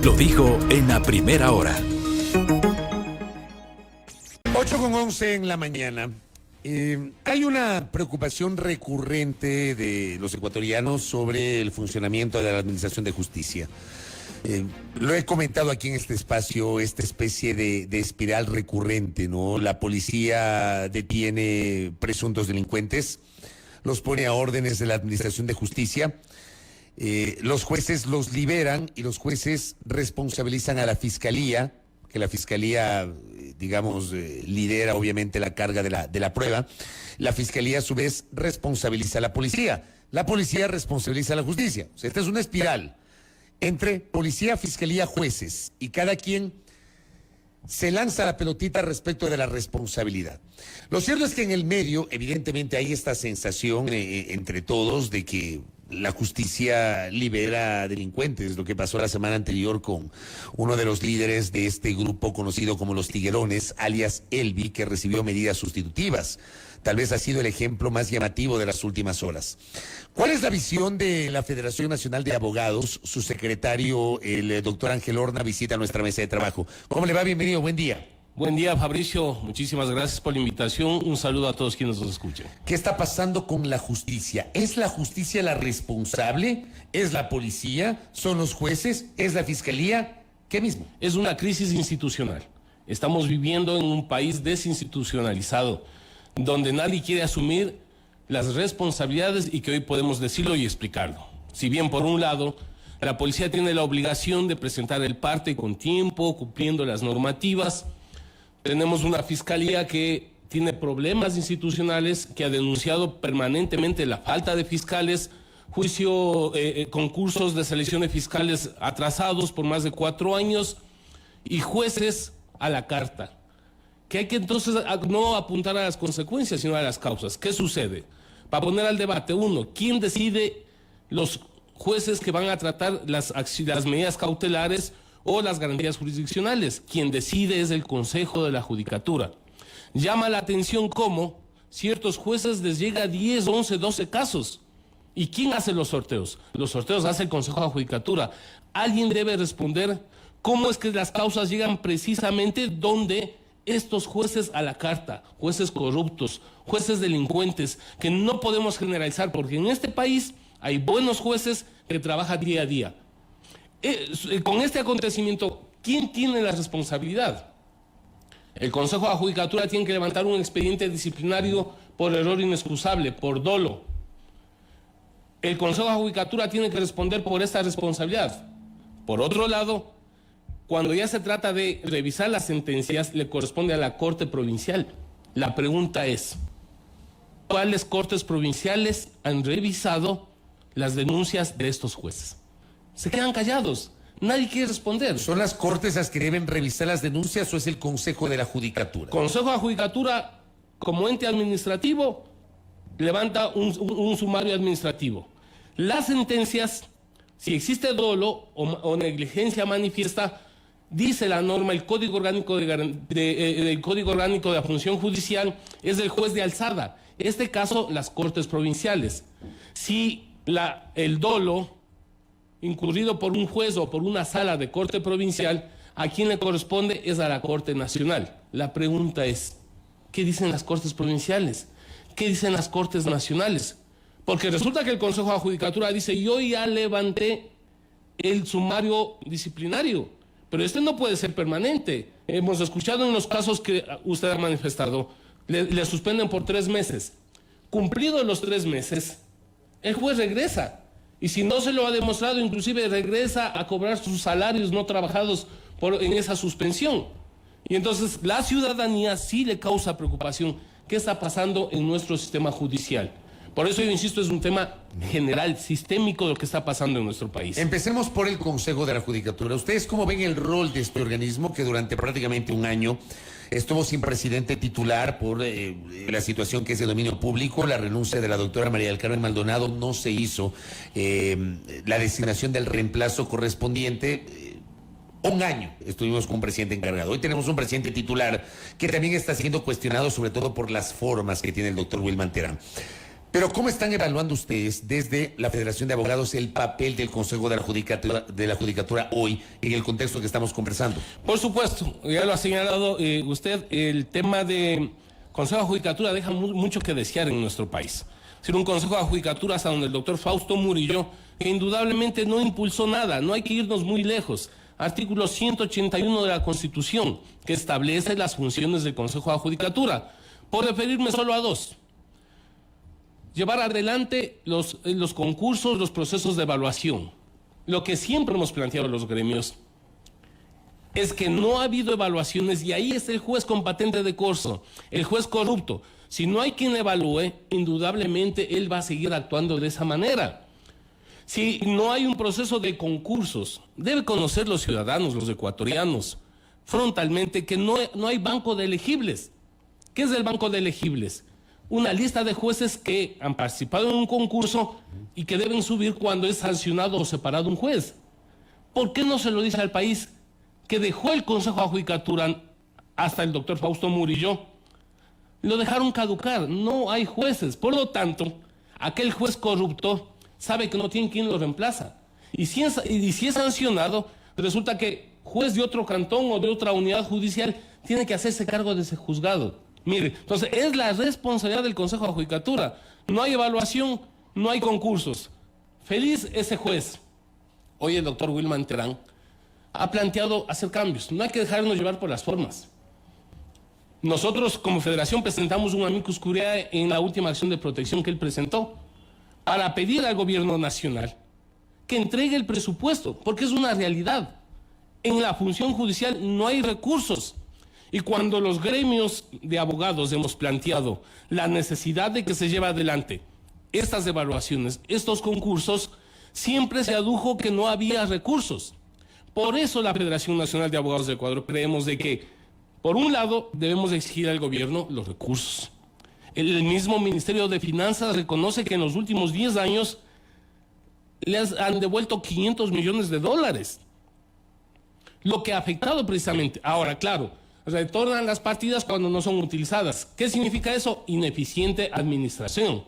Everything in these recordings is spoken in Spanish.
Lo dijo en la primera hora. 8:11 en la mañana. Hay una preocupación recurrente de los ecuatorianos sobre el funcionamiento de la Administración de Justicia. Lo he comentado aquí en este espacio, esta especie de espiral recurrente, ¿no? La policía detiene presuntos delincuentes, los pone a órdenes de la Administración de Justicia, los jueces los liberan y los jueces responsabilizan a la Fiscalía, que la Fiscalía, digamos, lidera obviamente la carga de la prueba. La Fiscalía a su vez responsabiliza a la policía responsabiliza a la justicia. O sea, esta es una espiral entre policía, fiscalía, jueces, y cada quien se lanza la pelotita respecto de la responsabilidad. Lo cierto es que en el medio, evidentemente, hay esta sensación entre todos de que la justicia libera delincuentes, lo que pasó la semana anterior con uno de los líderes de este grupo conocido como los Tiguerones, alias Elvi, que recibió medidas sustitutivas. Tal vez ha sido el ejemplo más llamativo de las últimas horas. ¿Cuál es la visión de la Federación Nacional de Abogados? Su secretario, el doctor Ángel Horna, visita nuestra mesa de trabajo. ¿Cómo le va? Bienvenido, buen día. Buen día, Fabricio. Muchísimas gracias por la invitación. Un saludo a todos quienes nos escuchen. ¿Qué está pasando con la justicia? ¿Es la justicia la responsable? ¿Es la policía? ¿Son los jueces? ¿Es la fiscalía? ¿Qué mismo? Es una crisis institucional. Estamos viviendo en un país desinstitucionalizado, donde nadie quiere asumir las responsabilidades y que hoy podemos decirlo y explicarlo. Si bien, por un lado, la policía tiene la obligación de presentar el parte con tiempo, cumpliendo las normativas, tenemos una fiscalía que tiene problemas institucionales, que ha denunciado permanentemente la falta de fiscales, concursos de selección de fiscales atrasados por más de 4 años y jueces a la carta. Que hay que entonces no apuntar a las consecuencias, sino a las causas. ¿Qué sucede? Para poner al debate, uno, ¿quién decide los jueces que van a tratar las medidas cautelares o las garantías jurisdiccionales? Quien decide es el Consejo de la Judicatura. Llama la atención cómo ciertos jueces les llega a 10, 11, 12 casos. ¿Y quién hace los sorteos? Los sorteos hace el Consejo de la Judicatura. Alguien debe responder cómo es que las causas llegan precisamente donde estos jueces a la carta, jueces corruptos, jueces delincuentes, que no podemos generalizar, porque en este país hay buenos jueces que trabajan día a día. Con este acontecimiento, ¿quién tiene la responsabilidad? El Consejo de la Judicatura tiene que levantar un expediente disciplinario por error inexcusable, por dolo. El Consejo de la Judicatura tiene que responder por esta responsabilidad. Por otro lado, cuando ya se trata de revisar las sentencias, le corresponde a la Corte Provincial. La pregunta es, ¿cuáles cortes provinciales han revisado las denuncias de estos jueces? Se quedan callados, nadie quiere responder. ¿Son las cortes las que deben revisar las denuncias o es el Consejo de la Judicatura? Consejo de la Judicatura, como ente administrativo, levanta un sumario administrativo. Las sentencias, si existe dolo o negligencia manifiesta, dice la norma, el Código Orgánico del Código Orgánico de la Función Judicial, es del juez de alzada. En este caso, las Cortes Provinciales. Si el dolo incurrido por un juez o por una sala de Corte Provincial, a quien le corresponde es a la Corte Nacional. La pregunta es, ¿qué dicen las Cortes Provinciales? ¿Qué dicen las Cortes Nacionales? Porque resulta que el Consejo de la Judicatura dice, yo ya levanté el sumario disciplinario, pero este no puede ser permanente. Hemos escuchado en los casos que usted ha manifestado, le suspenden por 3 meses. Cumplidos los 3 meses, el juez regresa. Y si no se lo ha demostrado, inclusive regresa a cobrar sus salarios no trabajados en esa suspensión. Y entonces la ciudadanía sí le causa preocupación. ¿Qué está pasando en nuestro sistema judicial? Por eso yo insisto, es un tema general, sistémico, lo que está pasando en nuestro país. Empecemos por el Consejo de la Judicatura. ¿Ustedes cómo ven el rol de este organismo que durante prácticamente un año estuvo sin presidente titular por la situación que es de dominio público? La renuncia de la doctora María del Carmen Maldonado, no se hizo la designación del reemplazo correspondiente. Un año estuvimos con un presidente encargado. Hoy tenemos un presidente titular que también está siendo cuestionado, sobre todo por las formas que tiene el doctor Wilman Terán. Pero ¿cómo están evaluando ustedes desde la Federación de Abogados el papel del Consejo de la Judicatura hoy en el contexto que estamos conversando? Por supuesto, ya lo ha señalado usted, el tema de Consejo de Judicatura deja mucho que desear en nuestro país. Es decir, un Consejo de Judicatura hasta donde el doctor Fausto Murillo, que indudablemente no impulsó nada, no hay que irnos muy lejos. Artículo 181 de la Constitución, que establece las funciones del Consejo de Judicatura. Por referirme solo a dos: llevar adelante los concursos, los procesos de evaluación. Lo que siempre hemos planteado los gremios es que no ha habido evaluaciones y ahí está el juez con patente de corso, el juez corrupto. Si no hay quien evalúe, indudablemente él va a seguir actuando de esa manera. Si no hay un proceso de concursos, debe conocer los ciudadanos, los ecuatorianos, frontalmente, que no hay banco de elegibles. ¿Qué es el banco de elegibles? Una lista de jueces que han participado en un concurso y que deben subir cuando es sancionado o separado un juez. ¿Por qué no se lo dice al país que dejó el Consejo de Judicatura hasta el doctor Fausto Murillo? Lo dejaron caducar, no hay jueces. Por lo tanto, aquel juez corrupto sabe que no tiene quien lo reemplaza. Y si es sancionado, resulta que juez de otro cantón o de otra unidad judicial tiene que hacerse cargo de ese juzgado. Mire, entonces es la responsabilidad del Consejo de Judicatura. No hay evaluación, no hay concursos. Feliz ese juez. Hoy el doctor Wilman Terán ha planteado hacer cambios. No hay que dejarnos llevar por las formas. Nosotros como federación presentamos un amicus curiae en la última acción de protección que él presentó para pedir al gobierno nacional que entregue el presupuesto, porque es una realidad. En la función judicial no hay recursos. Y cuando los gremios de abogados hemos planteado la necesidad de que se lleve adelante estas evaluaciones, estos concursos, siempre se adujo que no había recursos. Por eso la Federación Nacional de Abogados de Ecuador creemos de que, por un lado, debemos exigir al gobierno los recursos. El mismo Ministerio de Finanzas reconoce que en los últimos 10 años les han devuelto $500 millones, lo que ha afectado precisamente. Ahora, claro, retornan las partidas cuando no son utilizadas. ¿Qué significa eso? Ineficiente administración.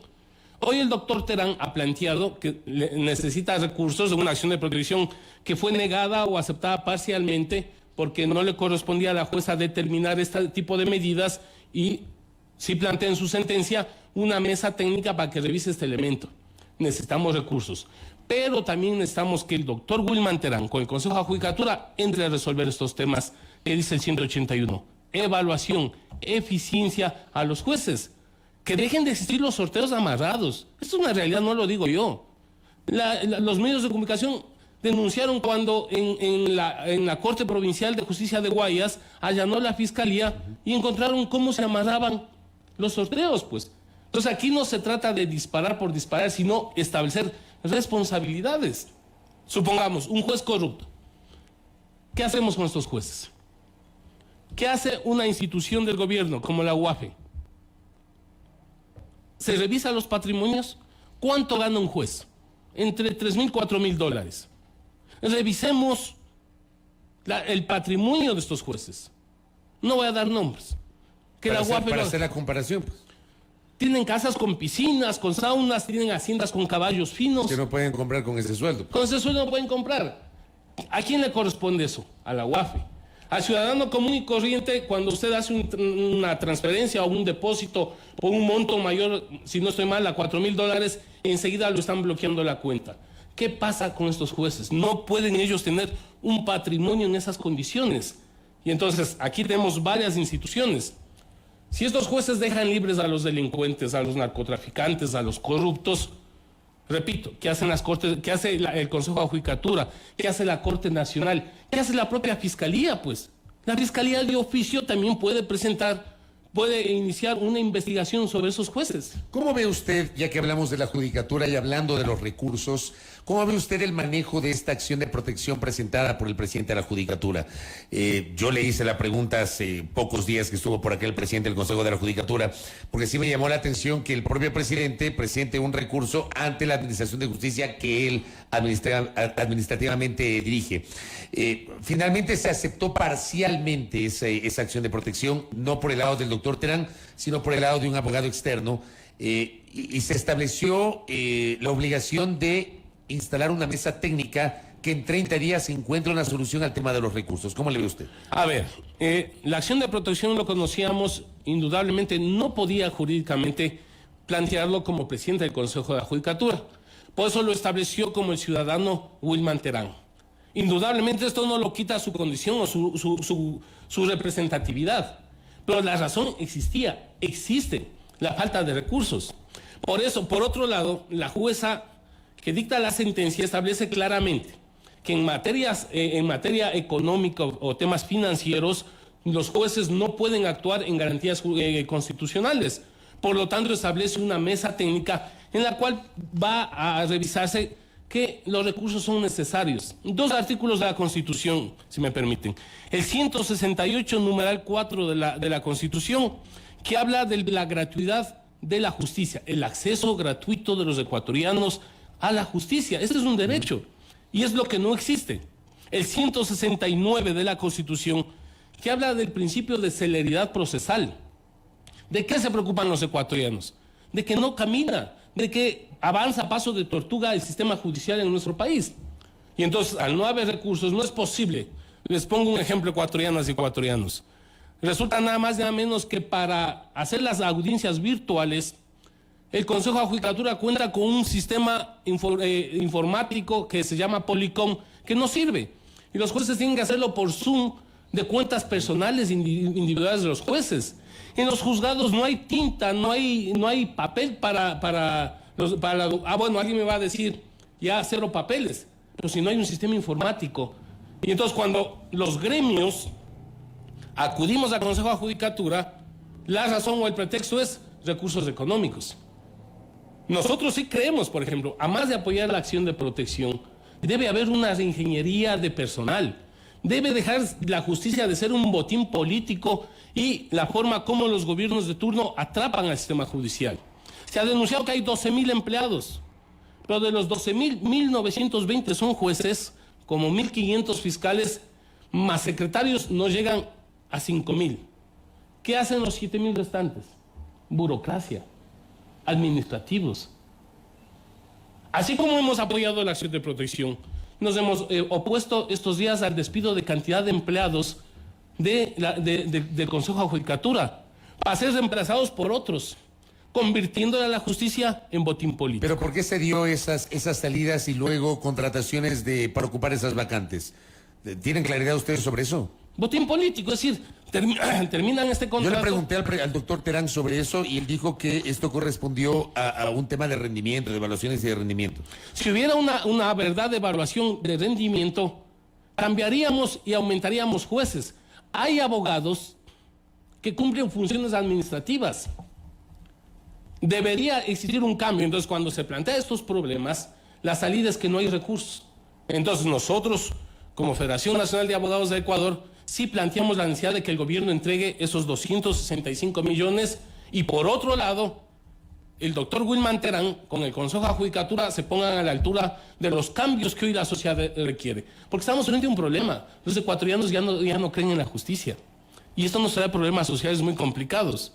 Hoy el doctor Terán ha planteado que necesita recursos de una acción de protección que fue negada o aceptada parcialmente porque no le correspondía a la jueza determinar este tipo de medidas, y sí plantea en su sentencia una mesa técnica para que revise este elemento. Necesitamos recursos. Pero también necesitamos que el doctor Wilman Terán, con el Consejo de Judicatura, entre a resolver estos temas que dice el 181. Evaluación, eficiencia a los jueces. Que dejen de existir los sorteos amarrados. Esto es una realidad, no lo digo yo. Los medios de comunicación denunciaron cuando en la Corte Provincial de Justicia de Guayas allanó la Fiscalía y encontraron cómo se amarraban los sorteos, pues. Entonces aquí no se trata de disparar por disparar, sino establecer responsabilidades. Supongamos, un juez corrupto. ¿Qué hacemos con estos jueces? ¿Qué hace una institución del gobierno como la UAFE? Se revisa los patrimonios. ¿Cuánto gana un juez? Entre $3,000 y $4,000. Revisemos el patrimonio de estos jueces. No voy a dar nombres. Para hacer la comparación, pues. Tienen casas con piscinas, con saunas, tienen haciendas con caballos finos. Que no pueden comprar con ese sueldo. Con ese sueldo no pueden comprar. ¿A quién le corresponde eso? A la UAFE. Al ciudadano común y corriente, cuando usted hace una transferencia o un depósito por un monto mayor, si no estoy mal, a $4,000, enseguida lo están bloqueando la cuenta. ¿Qué pasa con estos jueces? No pueden ellos tener un patrimonio en esas condiciones. Y entonces, aquí tenemos varias instituciones. Si estos jueces dejan libres a los delincuentes, a los narcotraficantes, a los corruptos, repito, ¿qué hacen las cortes? ¿Qué hace el Consejo de Judicatura? ¿Qué hace la Corte Nacional? ¿Qué hace la propia Fiscalía? Pues la Fiscalía de oficio también puede iniciar una investigación sobre esos jueces. ¿Cómo ve usted, ya que hablamos de la Judicatura y hablando de los recursos, cómo ve usted el manejo de esta acción de protección presentada por el presidente de la Judicatura? Yo le hice la pregunta hace pocos días que estuvo por acá el presidente del Consejo de la Judicatura, porque sí me llamó la atención que el propio presidente presente un recurso ante la Administración de Justicia que él administrativamente dirige. Finalmente se aceptó parcialmente esa acción de protección, no por el lado del doctor Terán, sino por el lado de un abogado externo. y se estableció la obligación de instalar una mesa técnica que en 30 días encuentre una solución al tema de los recursos. ¿Cómo le ve usted? A ver, la acción de protección lo conocíamos, indudablemente no podía jurídicamente plantearlo como presidente del Consejo de la Judicatura. Por eso lo estableció como el ciudadano Wilman Terán. Indudablemente esto no lo quita su condición o su representatividad, pero la razón existe, la falta de recursos. Por eso, por otro lado, la jueza que dicta la sentencia establece claramente que en materia económica o temas financieros, los jueces no pueden actuar en garantías constitucionales. Por lo tanto, establece una mesa técnica en la cual va a revisarse que los recursos son necesarios. 2 artículos de la Constitución, si me permiten. El 168, numeral 4 de la Constitución, que habla de la gratuidad de la justicia, el acceso gratuito de los ecuatorianos a la justicia. Ese es un derecho y es lo que no existe. El 169 de la Constitución, que habla del principio de celeridad procesal. ¿De qué se preocupan los ecuatorianos? De que no camina, de que avanza a paso de tortuga el sistema judicial en nuestro país. Y entonces, al no haber recursos, no es posible. Les pongo un ejemplo, ecuatorianas y ecuatorianos. Resulta nada más y nada menos que para hacer las audiencias virtuales, el Consejo de la Judicatura cuenta con un sistema informático que se llama Policom, que no sirve. Y los jueces tienen que hacerlo por Zoom de cuentas personales individuales de los jueces. En los juzgados no hay tinta, no hay papel bueno, alguien me va a decir, ya 0 papeles, pero si no hay un sistema informático. Y entonces cuando los gremios acudimos al Consejo de la Judicatura, la razón o el pretexto es recursos económicos. Nosotros sí creemos, por ejemplo, a más de apoyar la acción de protección, debe haber una reingeniería de personal. Debe dejar la justicia de ser un botín político y la forma como los gobiernos de turno atrapan al sistema judicial. Se ha denunciado que hay 12,000 empleados, pero de los 12,000, 1,920 son jueces, como 1,500 fiscales, más secretarios no llegan a 5,000. ¿Qué hacen los 7,000 restantes? Burocracia, administrativos. Así como hemos apoyado la acción de protección, nos hemos opuesto estos días al despido de cantidad de empleados del Consejo de la Judicatura para ser reemplazados por otros, convirtiendo a la justicia en botín político. ¿Pero por qué se dio esas salidas y luego contrataciones para ocupar esas vacantes? ¿Tienen claridad ustedes sobre eso? Botín político, es decir, terminan este contrato. Yo le pregunté al doctor Terán sobre eso y él dijo que esto correspondió a un tema de rendimiento, de evaluaciones y de rendimiento. Si hubiera una verdad de evaluación de rendimiento, cambiaríamos y aumentaríamos jueces. Hay abogados que cumplen funciones administrativas. Debería existir un cambio. Entonces, cuando se plantean estos problemas, la salida es que no hay recursos. Entonces, nosotros, como Federación Nacional de Abogados de Ecuador, sí planteamos la necesidad de que el gobierno entregue esos 265 millones y, por otro lado, el doctor Wilman Terán, con el Consejo de la Judicatura, se pongan a la altura de los cambios que hoy la sociedad requiere. Porque estamos frente a un problema. Los ecuatorianos ya no creen en la justicia. Y esto nos trae problemas sociales muy complicados.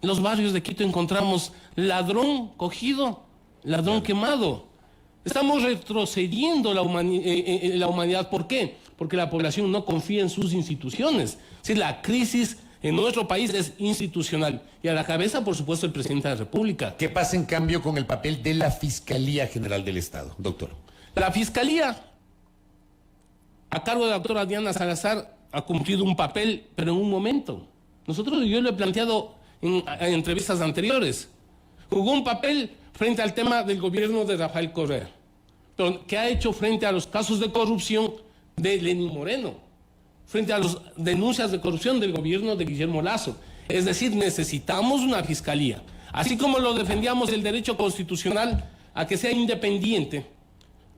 En los barrios de Quito encontramos ladrón cogido, ladrón quemado. Estamos retrocediendo la humanidad. ¿Por qué? Porque la población no confía en sus instituciones. Es decir, la crisis en nuestro país es institucional. Y a la cabeza, por supuesto, el presidente de la República. ¿Qué pasa, en cambio, con el papel de la Fiscalía General del Estado, doctor? La Fiscalía, a cargo de la doctora Diana Salazar, ha cumplido un papel, pero en un momento. Yo lo he planteado en entrevistas anteriores. Jugó un papel frente al tema del gobierno de Rafael Correa, pero ¿qué ha hecho frente a los casos de corrupción de Lenín Moreno? Frente a las denuncias de corrupción del gobierno de Guillermo Lasso. Es decir, necesitamos una fiscalía. Así como lo defendíamos el derecho constitucional a que sea independiente,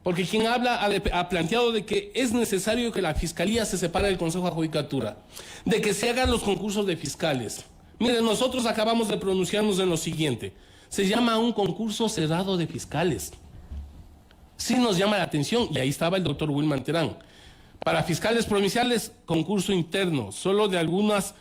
porque quien habla ha planteado de que es necesario que la fiscalía se separe del Consejo de la Judicatura, de que se hagan los concursos de fiscales. Miren, nosotros acabamos de pronunciarnos en lo siguiente. Se llama un concurso cerrado de fiscales. Sí nos llama la atención, y ahí estaba el doctor Wilman Terán. Para fiscales provinciales, concurso interno, solo de algunas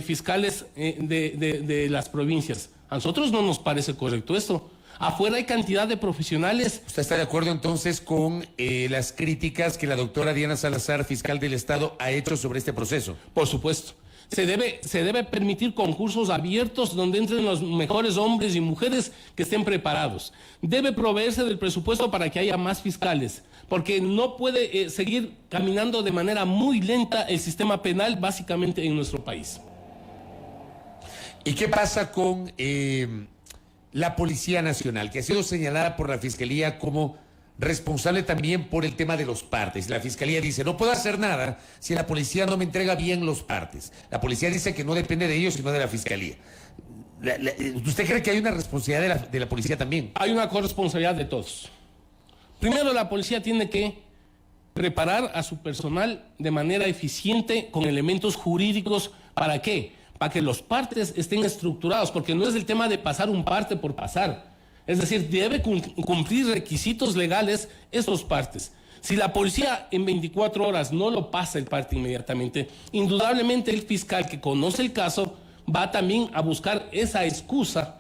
fiscales de las provincias. A nosotros no nos parece correcto esto. Afuera hay cantidad de profesionales. ¿Usted está de acuerdo entonces con las críticas que la doctora Diana Salazar, fiscal del Estado, ha hecho sobre este proceso? Por supuesto. Se debe permitir concursos abiertos donde entren los mejores hombres y mujeres que estén preparados. Debe proveerse del presupuesto para que haya más fiscales, porque no puede seguir caminando de manera muy lenta el sistema penal básicamente en nuestro país. ¿Y qué pasa con la Policía Nacional, que ha sido señalada por la Fiscalía como responsable también por el tema de los partes? La Fiscalía dice, no puedo hacer nada si la policía no me entrega bien los partes. La policía dice que no depende de ellos, sino de la Fiscalía. ¿Usted cree que hay una responsabilidad de la policía también? Hay una corresponsabilidad de todos. Primero, la policía tiene que preparar a su personal de manera eficiente con elementos jurídicos. ¿Para qué? Para que los partes estén estructurados, porque no es el tema de pasar un parte por pasar. Es decir, debe cumplir requisitos legales esos partes. Si la policía en 24 horas no lo pasa el parte inmediatamente, indudablemente el fiscal que conoce el caso va también a buscar esa excusa.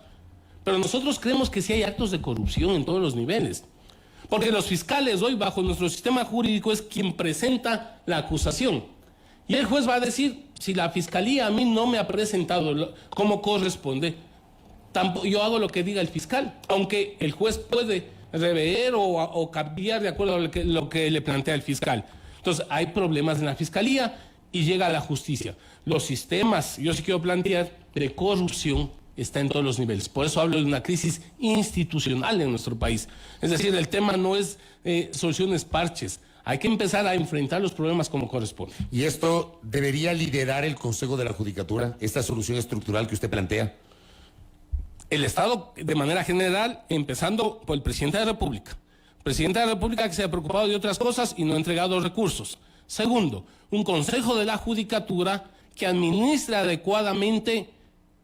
Pero nosotros creemos que sí hay actos de corrupción en todos los niveles. Porque los fiscales hoy, bajo nuestro sistema jurídico, es quien presenta la acusación. Y el juez va a decir, si la fiscalía a mí no me ha presentado como corresponde, yo hago lo que diga el fiscal, aunque el juez puede rever o cambiar de acuerdo a lo que le plantea el fiscal. Entonces, hay problemas en la fiscalía y llega a la justicia. Los sistemas, yo sí quiero plantear, de corrupción está en todos los niveles. Por eso hablo de una crisis institucional en nuestro país. Es decir, el tema no es soluciones parches. Hay que empezar a enfrentar los problemas como corresponde. ¿Y esto debería liderar el Consejo de la Judicatura, esta solución estructural que usted plantea? El Estado, de manera general, empezando por el presidente de la República. Presidente de la República que se ha preocupado de otras cosas y no ha entregado recursos. Segundo, un Consejo de la Judicatura que administre adecuadamente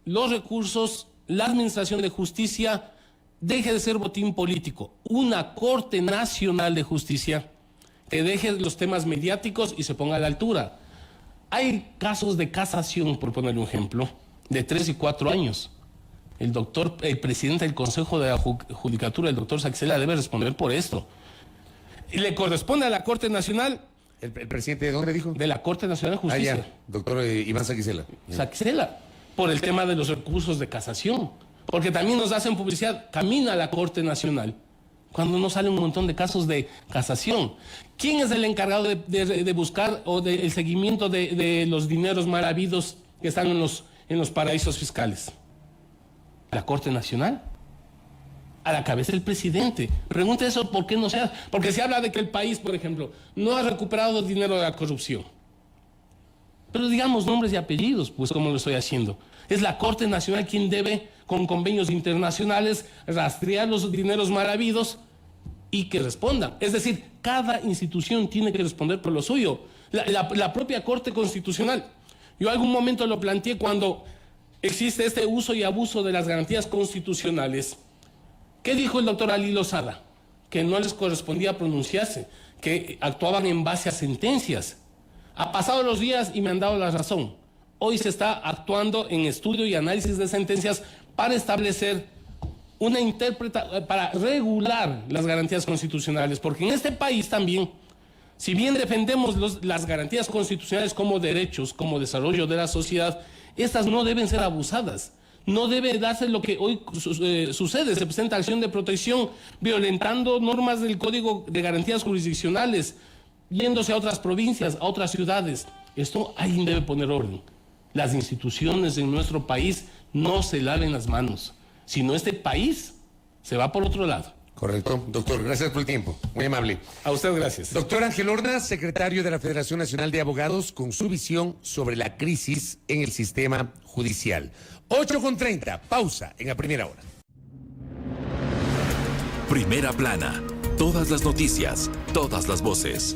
los recursos, la administración de justicia, deje de ser botín político. Una Corte Nacional de Justicia que deje los temas mediáticos y se ponga a la altura. Hay casos de casación, por ponerle un ejemplo, de 3 y 4 años. El presidente del Consejo de la Judicatura, el doctor Saxela, debe responder por esto. Y le corresponde a la Corte Nacional. ¿El presidente de dónde dijo? De la Corte Nacional de Justicia. Ya, doctor Iván Saxela. Saxela, por el tema de los recursos de casación. Porque también nos hacen publicidad, camina a la Corte Nacional, cuando no sale un montón de casos de casación. ¿Quién es el encargado de buscar o del seguimiento de los dineros mal habidos que están en los paraísos fiscales? La Corte Nacional, a la cabeza del presidente. Pregunta eso, ¿por qué no se hace? Porque se habla de que el país, por ejemplo, no ha recuperado el dinero de la corrupción. Pero digamos nombres y apellidos, pues como lo estoy haciendo. Es la Corte Nacional quien debe, con convenios internacionales, rastrear los dineros mal habidos y que respondan. Es decir, cada institución tiene que responder por lo suyo. La propia Corte Constitucional. Yo algún momento lo planteé cuando existe este uso y abuso de las garantías constitucionales. ¿Qué dijo el doctor Ali Lozada? Que no les correspondía pronunciarse, que actuaban en base a sentencias. Ha pasado los días y me han dado la razón. Hoy se está actuando en estudio y análisis de sentencias para establecer para regular las garantías constitucionales, porque en este país también, si bien defendemos las garantías constitucionales como derechos, como desarrollo de la sociedad, estas no deben ser abusadas. No debe darse lo que hoy sucede. Se presenta acción de protección violentando normas del Código de Garantías Jurisdiccionales, yéndose a otras provincias, a otras ciudades. Esto alguien debe poner orden. Las instituciones en nuestro país no se laven las manos, sino este país se va por otro lado. Correcto. Doctor, gracias por el tiempo. Muy amable. A usted gracias. Doctor Ángel Horna, secretario de la Federación Nacional de Abogados, con su visión sobre la crisis en el sistema judicial. 8:30, pausa en la primera hora. Primera plana. Todas las noticias, todas las voces.